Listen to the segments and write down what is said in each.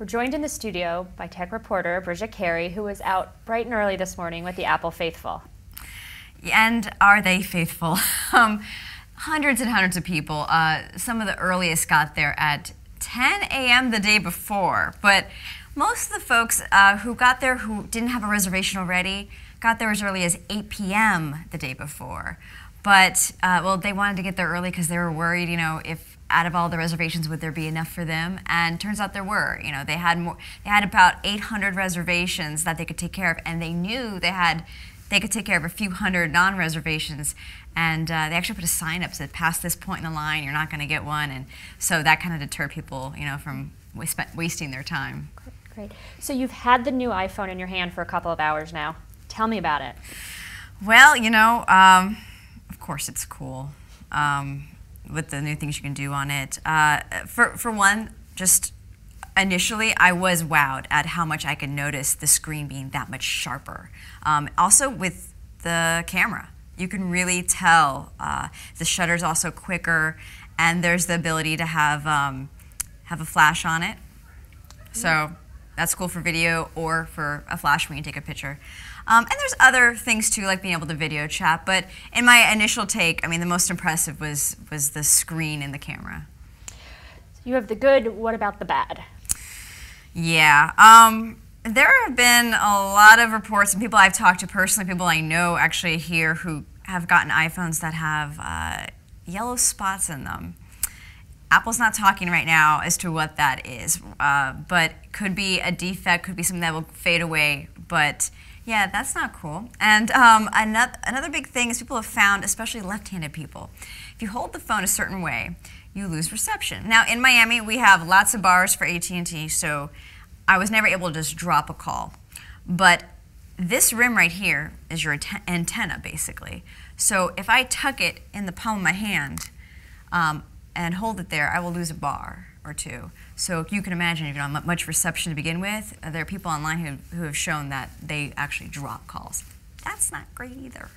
We're joined in the studio by tech reporter Bridget Carey, who was out bright and early this morning with the Apple faithful. And are they faithful? Hundreds and hundreds of people. Some of the earliest got there at 10 a.m. the day before, but most of the folks who got there who didn't have a reservation already got there as early as 8 p.m. the day before. But, well, they wanted to get there early because they were worried, you know, if out of all the reservations, would there be enough for them? And turns out there were. You know, they had about 800 reservations that they could take care of, and they knew they could take care of a few hundred non-reservations. And they actually put a sign up that said, "Past this point in the line, you're not going to get one." And so that kind of deterred people, you know, from wasting their time. Great. So you've had the new iPhone in your hand for a couple of hours now. Tell me about it. Well, you know, of course it's cool. With the new things you can do on it. For one, just initially I was wowed at how much I could notice the screen being that much sharper. Also with the camera, you can really tell the shutter's also quicker, and there's the ability to have a flash on it. So that's cool for video or for a flash when you take a picture. And there's other things too, like being able to video chat. But in my initial take, I mean, the most impressive was the screen in the camera. You have the good. What about the bad? Yeah. There have been a lot of reports, and people I've talked to personally, people I know actually here who have gotten iPhones that have yellow spots in them. Apple's not talking right now as to what that is, but could be a defect, could be something that will fade away. But yeah, that's not cool. And another big thing is people have found, especially left-handed people, if you hold the phone a certain way, you lose reception. Now, in Miami, we have lots of bars for AT&T, so I was never able to just drop a call. But this rim right here is your antenna, basically. So if I tuck it in the palm of my hand and hold it there, I will lose a bar or two. So you can imagine if you don't have much reception to begin with, there are people online who have shown that they actually drop calls. That's not great either.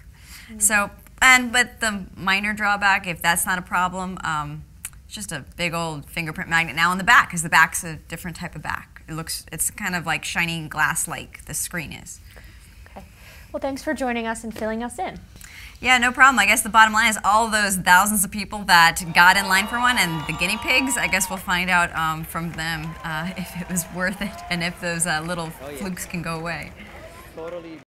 So, but the minor drawback, if that's not a problem, it's just a big old fingerprint magnet now on the back, because the back's a different type of back. It's kind of like shining glass like the screen is. Okay. Well, thanks for joining us and filling us in. Yeah, no problem. I guess the bottom line is all those thousands of people that got in line for one and the guinea pigs, I guess we'll find out from them if it was worth it and if those little flukes can go away.